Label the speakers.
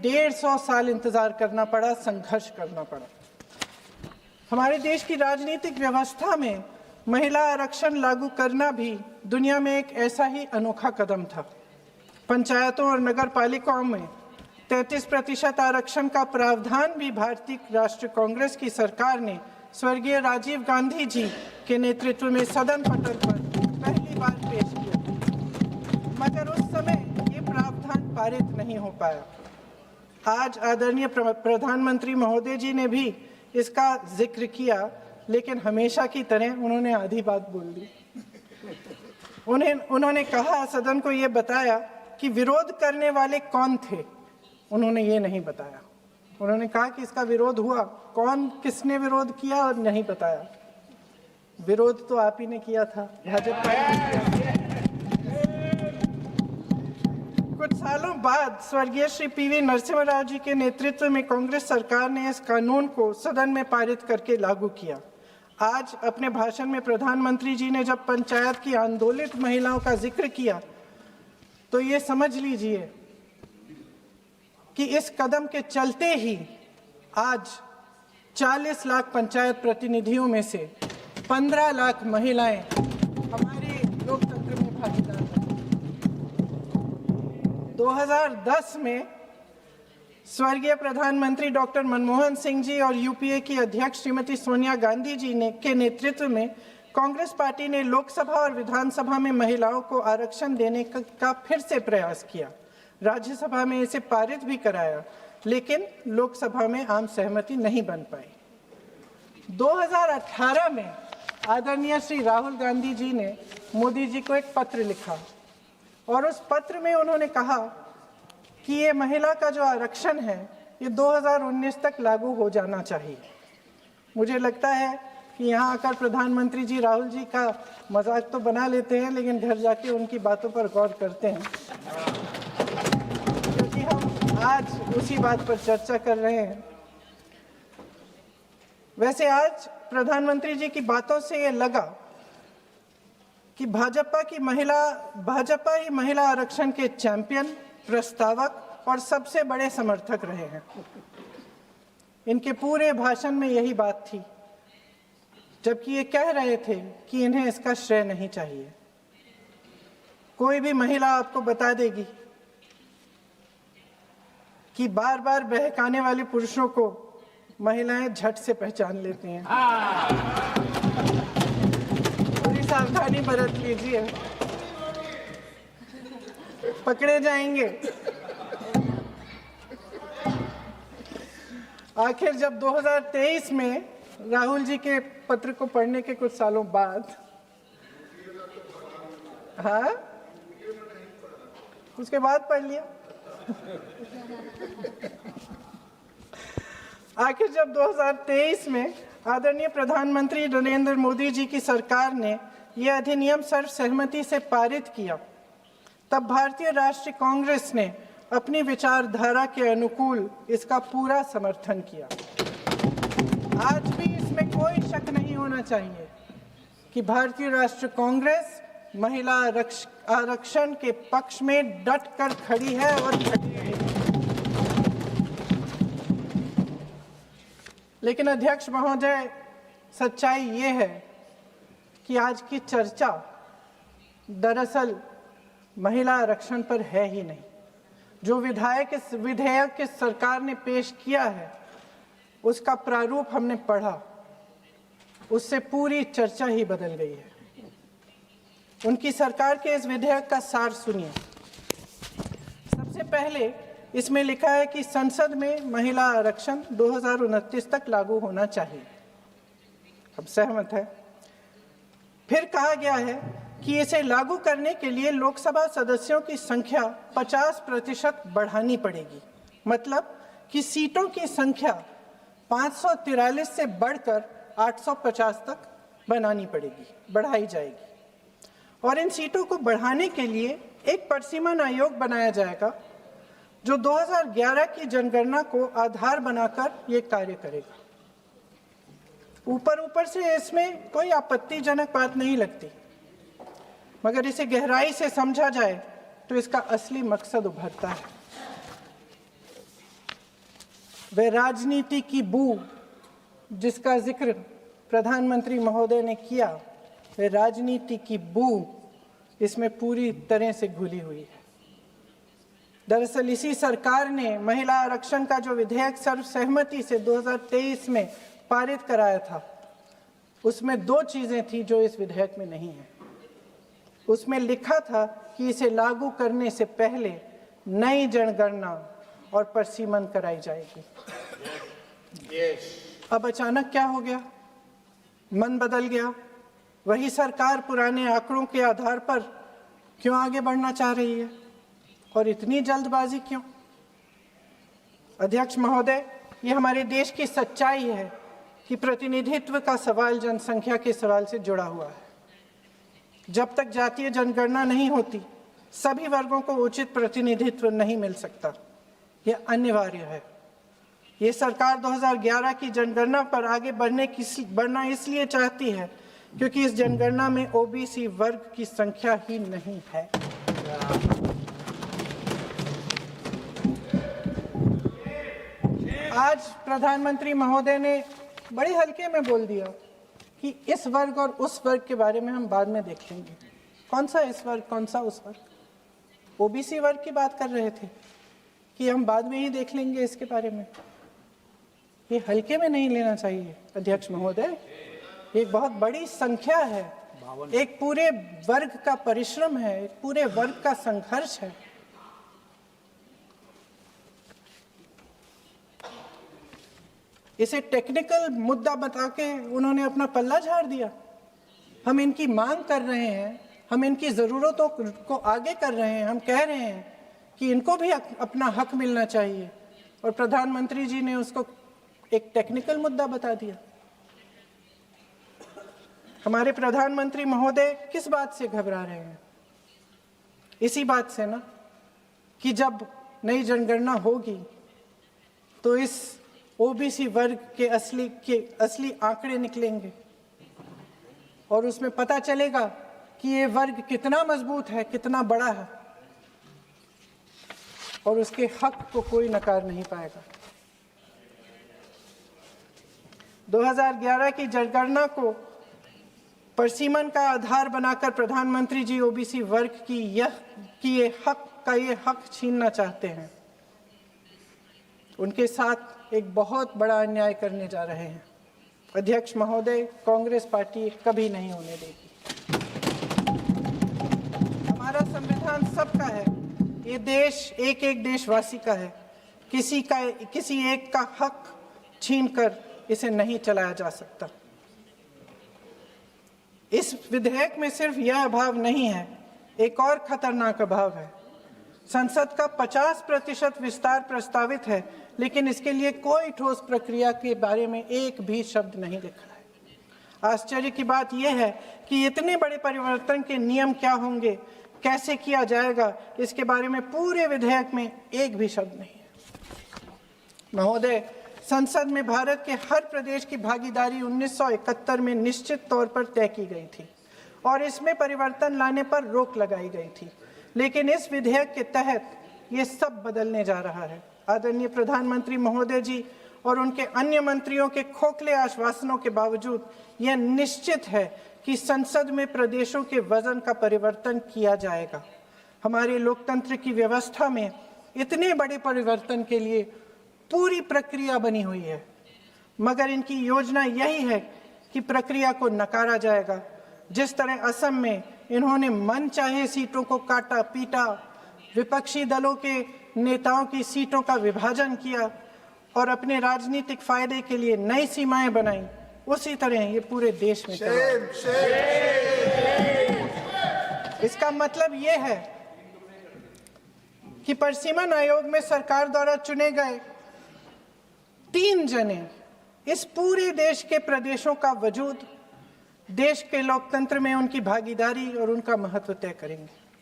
Speaker 1: 150 साल इंतजार करना पड़ा, संघर्ष करना पड़ा। हमारे देश की राजनीतिक व्यवस्था में महिला आरक्षण लागू करना भी दुनिया में एक ऐसा ही अनोखा कदम था। पंचायतों और नगर पालिकाओं में 33% आरक्षण का प्रावधान भी भारतीय राष्ट्रीय कांग्रेस की सरकार ने स्वर्गीय राजीव गांधी जी के नेतृत्व में सदन पटल पर पहली बार पेश किया, मगर उस समय ये प्रावधान पारित नहीं हो पाया। आज आदरणीय प्रधानमंत्री महोदय जी ने भी इसका जिक्र किया, लेकिन हमेशा की तरह उन्होंने आधी बात बोल दी। उन्होंने कहा, सदन को ये बताया कि विरोध करने वाले कौन थे, उन्होंने ये नहीं बताया। उन्होंने कहा कि इसका विरोध हुआ, कौन किसने विरोध किया और नहीं बताया। विरोध तो आप ही ने किया था, भाजपा ने। कुछ सालों बाद स्वर्गीय श्री पीवी नरसिम्हा राव जी के नेतृत्व में कांग्रेस सरकार ने इस कानून को सदन में पारित करके लागू किया। आज अपने भाषण में प्रधानमंत्री जी ने जब पंचायत की आंदोलित महिलाओं का जिक्र किया, तो ये समझ लीजिए कि इस कदम के चलते ही आज 40 लाख पंचायत प्रतिनिधियों में से 15 लाख महिलाएं हमारे लोकतंत्र में भागीदार हैं। 2010 में स्वर्गीय प्रधानमंत्री डॉक्टर मनमोहन सिंह जी और यूपीए की अध्यक्ष श्रीमती सोनिया गांधी जी के नेतृत्व में कांग्रेस पार्टी ने लोकसभा और विधानसभा में महिलाओं को आरक्षण देने का फिर से प्रयास किया। राज्यसभा में इसे पारित भी कराया, लेकिन लोकसभा में आम सहमति नहीं बन पाई। 2018 में आदरणीय श्री राहुल गांधी जी ने मोदी जी को एक पत्र लिखा और उस पत्र में उन्होंने कहा कि ये महिला का जो आरक्षण है ये 2019 तक लागू हो जाना चाहिए। मुझे लगता है कि यहाँ आकर प्रधानमंत्री जी राहुल जी का मजाक तो बना लेते हैं, लेकिन घर जाके उनकी बातों पर गौर करते हैं, क्योंकि हम आज उसी बात पर चर्चा कर रहे हैं। वैसे आज प्रधानमंत्री जी की बातों से ये लगा कि भाजपा ही महिला आरक्षण के चैंपियन, प्रस्तावक और सबसे बड़े समर्थक रहे हैं। इनके पूरे भाषण में यही बात थी, जबकि ये कह रहे थे कि इन्हें इसका श्रेय नहीं चाहिए। कोई भी महिला आपको बता देगी कि बार बार बहकाने वाले पुरुषों को महिलाएं झट से पहचान लेती हैं। थोड़ी सावधानी बरत लीजिए, पकड़े जाएंगे। आखिर जब 2023 में राहुल जी के पत्र को पढ़ने के कुछ सालों बाद, हाँ, उसके बाद पढ़ लिया। आखिर जब 2023 में आदरणीय प्रधानमंत्री नरेंद्र मोदी जी की सरकार ने यह अधिनियम सर्वसहमति से पारित किया, तब भारतीय राष्ट्रीय कांग्रेस ने अपनी विचारधारा के अनुकूल इसका पूरा समर्थन किया। आज भी इसमें कोई शक नहीं होना चाहिए कि भारतीय राष्ट्रीय कांग्रेस महिला आरक्षण के पक्ष में डट कर खड़ी है और खड़ी रहेगी। लेकिन अध्यक्ष महोदय, सच्चाई ये है कि आज की चर्चा दरअसल महिला आरक्षण पर है ही नहीं। जो विधेयक के सरकार ने पेश किया है, उसका प्रारूप हमने पढ़ा, उससे पूरी चर्चा ही बदल गई है। उनकी सरकार के इस विधेयक का सार सुनिए। सबसे पहले इसमें लिखा है कि संसद में महिला आरक्षण 2029 तक लागू होना चाहिए। हम सहमत हैं। फिर कहा गया है कि इसे लागू करने के लिए लोकसभा सदस्यों की संख्या 50% बढ़ानी पड़ेगी। मतलब कि सीटों की संख्या 543 से बढ़कर 850 तक बढ़ाई जाएगी। और इन सीटों को बढ़ाने के लिए एक परिसीमन आयोग बनाया जाएगा, जो 2011 की जनगणना को आधार बनाकर ये कार्य करेगा। ऊपर से इसमें कोई आपत्तिजनक बात नहीं लगती, मगर इसे गहराई से समझा जाए तो इसका असली मकसद उभरता है। वह राजनीति की बू जिसका जिक्र प्रधानमंत्री महोदय ने किया, वह राजनीति की बू इसमें पूरी तरह से घुली हुई है। दरअसल इसी सरकार ने महिला आरक्षण का जो विधेयक सर्वसहमति से 2023 में पारित कराया था, उसमें 2 चीजें थी जो इस विधेयक में नहीं है। उसमें लिखा था कि इसे लागू करने से पहले नई जनगणना और परसीमन कराई जाएगी। अब अचानक क्या हो गया? मन बदल गया। वही सरकार पुराने आंकड़ों के आधार पर क्यों आगे बढ़ना चाह रही है और इतनी जल्दबाजी क्यों? अध्यक्ष महोदय, ये हमारे देश की सच्चाई है कि प्रतिनिधित्व का सवाल जनसंख्या के सवाल से जुड़ा हुआ है। जब तक जातीय जनगणना नहीं होती, सभी वर्गों को उचित प्रतिनिधित्व नहीं मिल सकता। यह अनिवार्य है। ये सरकार 2011 की जनगणना पर आगे बढ़ना इसलिए चाहती है क्योंकि इस जनगणना में ओबीसी वर्ग की संख्या ही नहीं है। आज प्रधानमंत्री महोदय ने बड़े हल्के में बोल दिया कि इस वर्ग और उस वर्ग के बारे में हम बाद में देख लेंगे। कौन सा इस वर्ग, कौन सा उस वर्ग? ओबीसी वर्ग की बात कर रहे थे कि हम बाद में ही देख लेंगे इसके बारे में। ये हल्के में नहीं लेना चाहिए अध्यक्ष महोदय। एक बहुत बड़ी संख्या है, एक पूरे वर्ग का परिश्रम है, एक पूरे वर्ग का संघर्ष है। इसे टेक्निकल मुद्दा बता के उन्होंने अपना पल्ला झाड़ दिया। हम इनकी मांग कर रहे हैं, हम इनकी ज़रूरतों को आगे कर रहे हैं, हम कह रहे हैं कि इनको भी अपना हक मिलना चाहिए, और प्रधानमंत्री जी ने उसको एक टेक्निकल मुद्दा बता दिया। हमारे प्रधानमंत्री महोदय किस बात से घबरा रहे हैं? इसी बात से ना कि जब नई जनगणना होगी तो इस ओबीसी वर्ग के असली आंकड़े निकलेंगे और उसमें पता चलेगा कि ये वर्ग कितना मजबूत है, कितना बड़ा है, और उसके हक को कोई नकार नहीं पाएगा। 2011 की जनगणना को परसीमन का आधार बनाकर प्रधानमंत्री जी ओबीसी वर्ग की ये हक छीनना चाहते हैं। उनके साथ एक बहुत बड़ा अन्याय करने जा रहे हैं। अध्यक्ष महोदय, कांग्रेस पार्टी कभी नहीं होने देगी। हमारा संविधान सबका है, ये देश एक एक देशवासी का है। किसी एक का हक छीनकर इसे नहीं चलाया जा सकता। इस विधेयक में सिर्फ यह अभाव नहीं है, एक और खतरनाक अभाव है। संसद का 50% विस्तार प्रस्तावित है, लेकिन इसके लिए कोई ठोस प्रक्रिया के बारे में एक भी शब्द नहीं लिखा है। आश्चर्य की बात यह है कि इतने बड़े परिवर्तन के नियम क्या होंगे, कैसे किया जाएगा, इसके बारे में पूरे विधेयक में एक भी शब्द नहीं है। महोदय, संसद में भारत के हर प्रदेश की भागीदारी 1971 में निश्चित तौर पर तय की गई थी और इसमें परिवर्तन लाने पर रोक लगाई गई थी, लेकिन इस विधेयक के तहत ये सब बदलने जा रहा है। आदरणीय प्रधानमंत्री महोदय जी और उनके अन्य मंत्रियों के खोखले आश्वासनों के बावजूद यह निश्चित है कि संसद में प्रदेशों के वजन का परिवर्तन किया जाएगा। हमारे लोकतंत्र की व्यवस्था में इतने बड़े परिवर्तन के लिए पूरी प्रक्रिया बनी हुई है, मगर इनकी योजना यही है कि प्रक्रिया को नकारा जाएगा। जिस तरह असम में इन्होंने मनचाहे सीटों को काटा पीटा, विपक्षी दलों के नेताओं की सीटों का विभाजन किया और अपने राजनीतिक फायदे के लिए नई सीमाएं बनाई, उसी तरह ये पूरे देश में इसका मतलब ये है कि परसीमन आयोग में सरकार द्वारा चुने गए 3 जने इस पूरे देश के प्रदेशों का वजूद, देश के लोकतंत्र में उनकी भागीदारी और उनका महत्व तय करेंगे।